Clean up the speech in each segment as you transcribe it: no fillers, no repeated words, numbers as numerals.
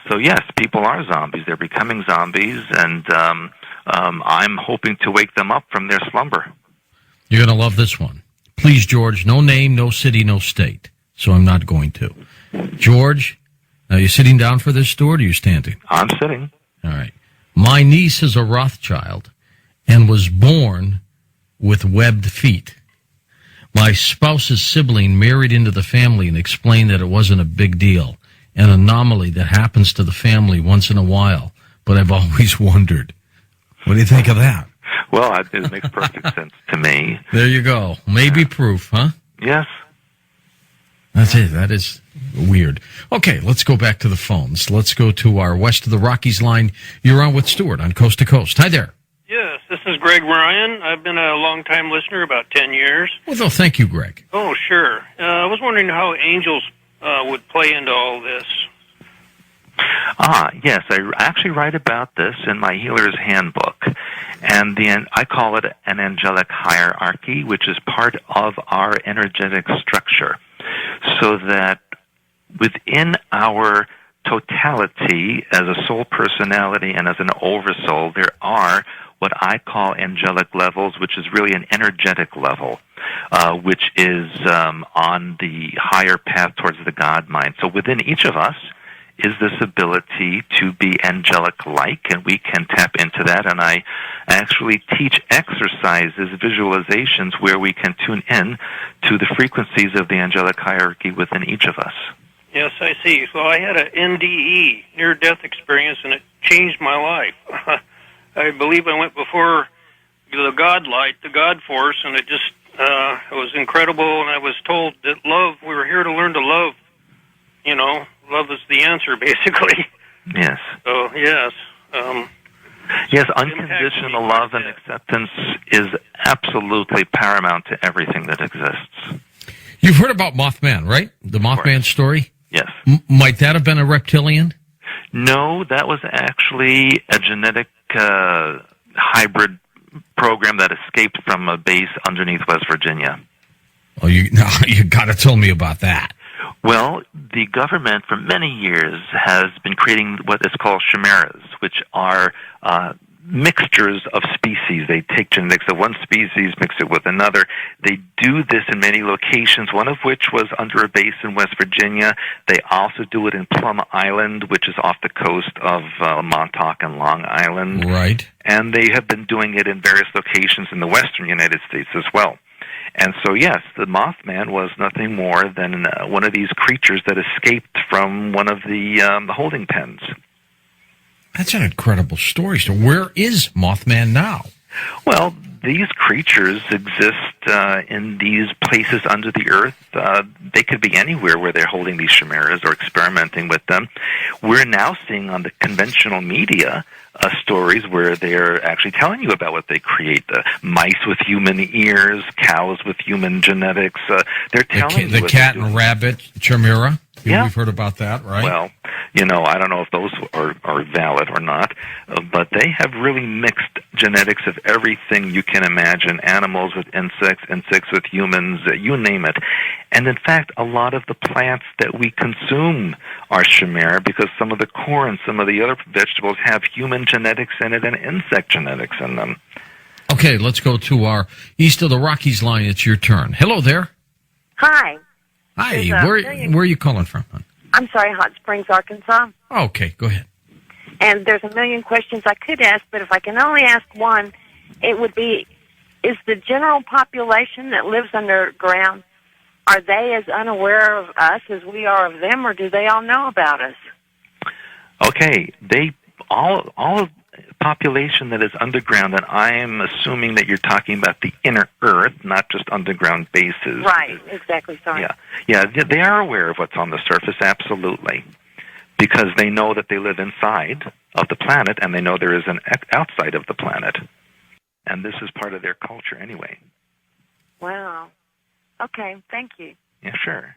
So yes, people are zombies. They're becoming zombies, and I'm hoping to wake them up from their slumber. You're going to love this one. Please, George, no name, no city, no state. So I'm not going to. George, are you sitting down for this, Stuart, or are you standing? I'm sitting. All right. My niece is a Rothschild and was born with webbed feet. My spouse's sibling married into the family and explained that it wasn't a big deal, an anomaly that happens to the family once in a while, but I've always wondered. What do you think of that? Well, it makes perfect sense to me. There you go. Maybe proof, huh? Yes. That's it. That is weird. Okay, let's go back to the phones. Let's go to our West of the Rockies line. You're on with Stuart on Coast to Coast. Hi there. Yes, this is Greg Ryan. I've been a long-time listener, about 10 years. Well, thank you, Greg. Oh, sure. I was wondering how angels would play into all this. Yes, I actually write about this in my Healer's Handbook, and I call it an angelic hierarchy, which is part of our energetic structure, so that within our totality as a soul personality and as an oversoul, there are what I call angelic levels, which is really an energetic level, which is on the higher path towards the God mind. So within each of us is this ability to be angelic-like, and we can tap into that. And I actually teach exercises, visualizations, where we can tune in to the frequencies of the angelic hierarchy within each of us. Yes, I see. So I had an NDE, near-death experience, and it changed my life. I believe I went before the God light, the God force, and it just it was incredible. And I was told that love, we were here to learn to love. You know, love is the answer, basically. Yes. So, yes. Yes, unconditional love and acceptance is absolutely paramount to everything that exists. You've heard about Mothman, right? The Mothman story? Yes. Might that have been a reptilian? No, that was actually a genetic hybrid program that escaped from a base underneath West Virginia. Oh, you got to tell me about that. Well, the government for many years has been creating what is called chimeras, which are mixtures of species. They take genetics of one species, mix it with another. They do this in many locations, one of which was under a base in West Virginia. They also do it in Plum Island, which is off the coast of Montauk and Long Island. Right. And they have been doing it in various locations in the western United States as well. And so, yes, the Mothman was nothing more than one of these creatures that escaped from one of the holding pens. That's an incredible story. So where is Mothman now? Well, these creatures exist in these places under the earth. They could be anywhere where they're holding these chimeras or experimenting with them. We're now seeing on the conventional media stories where they're actually telling you about what they create. Mice with human ears, cows with human genetics. They're telling you the cat and rabbit chimera. Yeah. We've heard about that, right? Well, I don't know if those are valid or not, but they have really mixed genetics of everything you can imagine, animals with insects, insects with humans, you name it. And in fact, a lot of the plants that we consume are chimera because some of the corn, some of the other vegetables have human genetics in it and insect genetics in them. Okay, let's go to our East of the Rockies line. It's your turn. Hello there. Hi. Hi. Where are you calling from? I'm sorry, Hot Springs, Arkansas. Okay, go ahead. And there's a million questions I could ask, but if I can only ask one, it would be, is the general population that lives underground, are they as unaware of us as we are of them, or do they all know about us? Okay, all of population that is underground, and I am assuming that you're talking about the inner earth, not just underground bases. Right, exactly, sorry. Yeah, they are aware of what's on the surface, absolutely, because they know that they live inside of the planet, and they know there is an outside of the planet, and this is part of their culture anyway. Wow. Okay, thank you. Yeah, sure.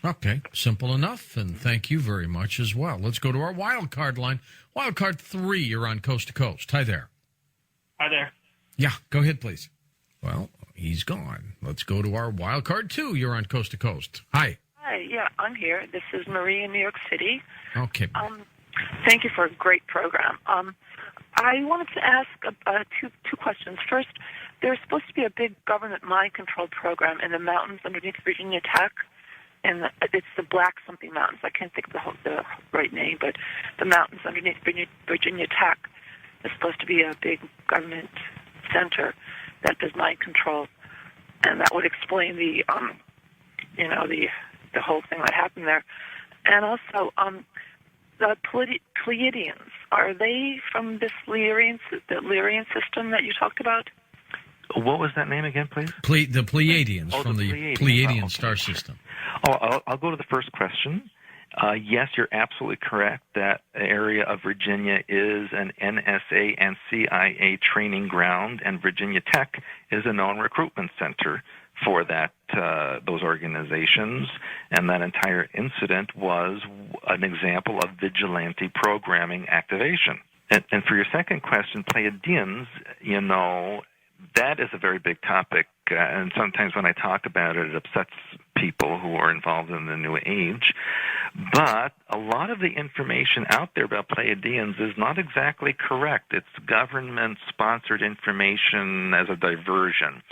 Okay, simple enough, and thank you very much as well. Let's go to our wild card line. Wild card 3, you're on Coast to Coast. Hi there. Hi there. Yeah, go ahead, please. Well, he's gone. Let's go to our wild card 2, you're on Coast to Coast. Hi. Hi, Hi, yeah, I'm here. This is Marie in New York City. Okay. Thank you for a great program. I wanted to ask two questions. First, there's supposed to be a big government mind control program in the mountains underneath Virginia Tech, and it's the Black something mountains. I can't think of the right name, but the mountains underneath Virginia Tech is supposed to be a big government center that does mind control, and that would explain the whole thing that happened there. And also, the Pleiadians, are they from this Lyrian system that you talked about? What was that name again, please? The Pleiadians from the Pleiadian okay. star system. I'll go to the first question. Yes, you're absolutely correct. That area of Virginia is an NSA and CIA training ground, and Virginia Tech is a known recruitment center for those organizations. And that entire incident was an example of vigilante programming activation. And for your second question, Pleiadians, that is a very big topic, and sometimes when I talk about it, it upsets people who are involved in the New Age. But a lot of the information out there about Pleiadians is not exactly correct. It's government-sponsored information as a diversion.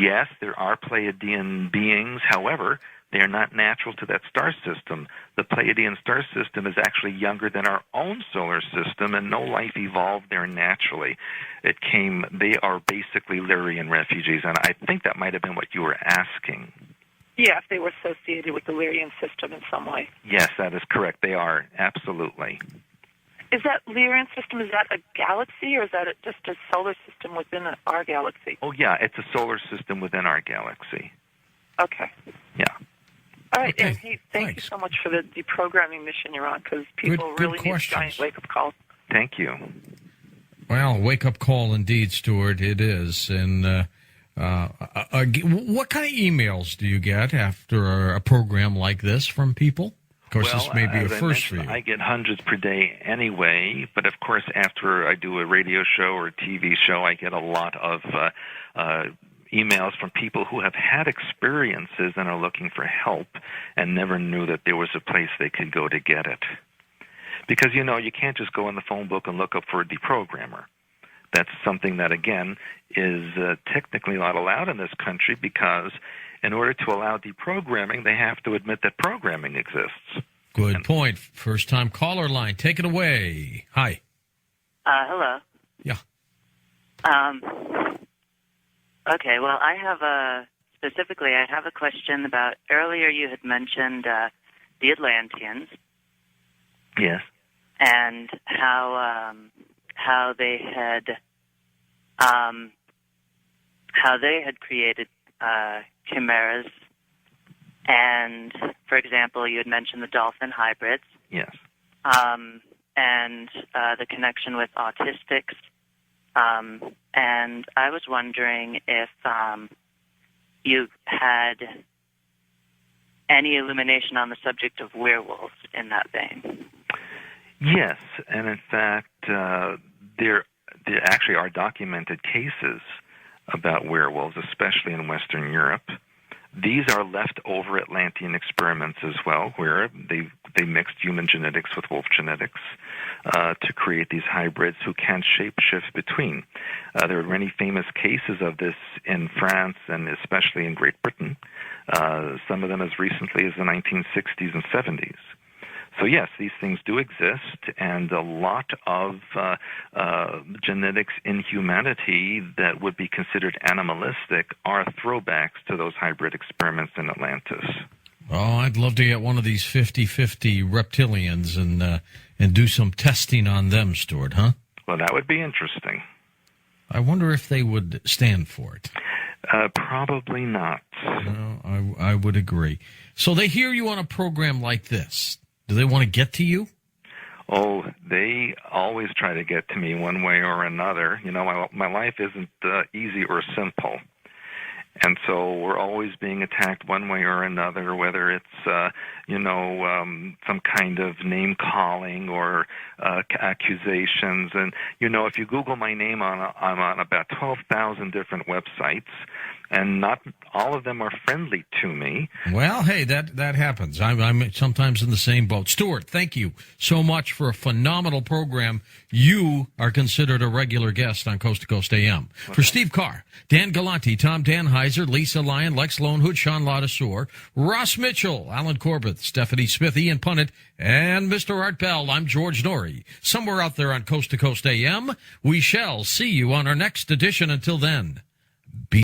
Yes, there are Pleiadian beings. However, they are not natural to that star system. The Pleiadian star system is actually younger than our own solar system, and no life evolved there naturally. They are basically Lyrian refugees, and I think that might have been what you were asking. Yeah, if they were associated with the Lyrian system in some way. Yes, that is correct. They are, absolutely. Is that Lyrian system, is that a galaxy, or is that just a solar system within our galaxy? Oh, yeah, it's a solar system within our galaxy. Okay. Yeah. All right, Okay. and hey, thank you so much for the deprogramming mission you're on, because people Good really need a questions. giant wake-up call. Thank you. Well, wake-up call indeed, Stuart, it is. And what kind of emails do you get after a program like this from people? Of course, this may be a first for you. I get hundreds per day anyway, but of course, after I do a radio show or a TV show, I get a lot of emails from people who have had experiences and are looking for help and never knew that there was a place they could go to get it. Because, you can't just go in the phone book and look up for a deprogrammer. That's something that, again, is technically not allowed in this country, because in order to allow deprogramming, they have to admit that programming exists. Good point. First-time caller line. Take it away. Hi. Hello. Yeah. Okay, well, I have a question about, earlier you had mentioned the Atlanteans. Yes. And how they had created chimeras. And, for example, you had mentioned the dolphin hybrids. Yes. And the connection with autistics. And I was wondering if you had any illumination on the subject of werewolves in that vein. Yes, and in fact, there actually are documented cases about werewolves, especially in Western Europe. These are leftover Atlantean experiments as well, where they mixed human genetics with wolf genetics to create these hybrids who can shapeshift between. There are many famous cases of this in France and especially in Great Britain, some of them as recently as the 1960s and 70s. So yes, these things do exist, and a lot of genetics in humanity that would be considered animalistic are throwbacks to those hybrid experiments in Atlantis. Oh, I'd love to get one of these 50-50 reptilians and do some testing on them, Stuart, huh? Well, that would be interesting. I wonder if they would stand for it. Probably not. No, I would agree. So they hear you on a program like this. Do they want to get to you? Oh, they always try to get to me one way or another. My life isn't easy or simple. And so we're always being attacked one way or another, whether it's, some kind of name-calling or accusations. And, if you Google my name, I'm on about 12,000 different websites. and not all of them are friendly to me. Well, hey, that happens. I'm sometimes in the same boat. Stuart, thank you so much for a phenomenal program. You are considered a regular guest on Coast to Coast AM. For Steve Carr, Dan Galante, Tom Danheiser, Lisa Lyon, Lex Lonehood, Sean Ladassour, Ross Mitchell, Alan Corbett, Stephanie Smith, Ian Punnett, and Mr. Art Bell, I'm George Norrie. Somewhere out there on Coast to Coast AM, we shall see you on our next edition. Until then, be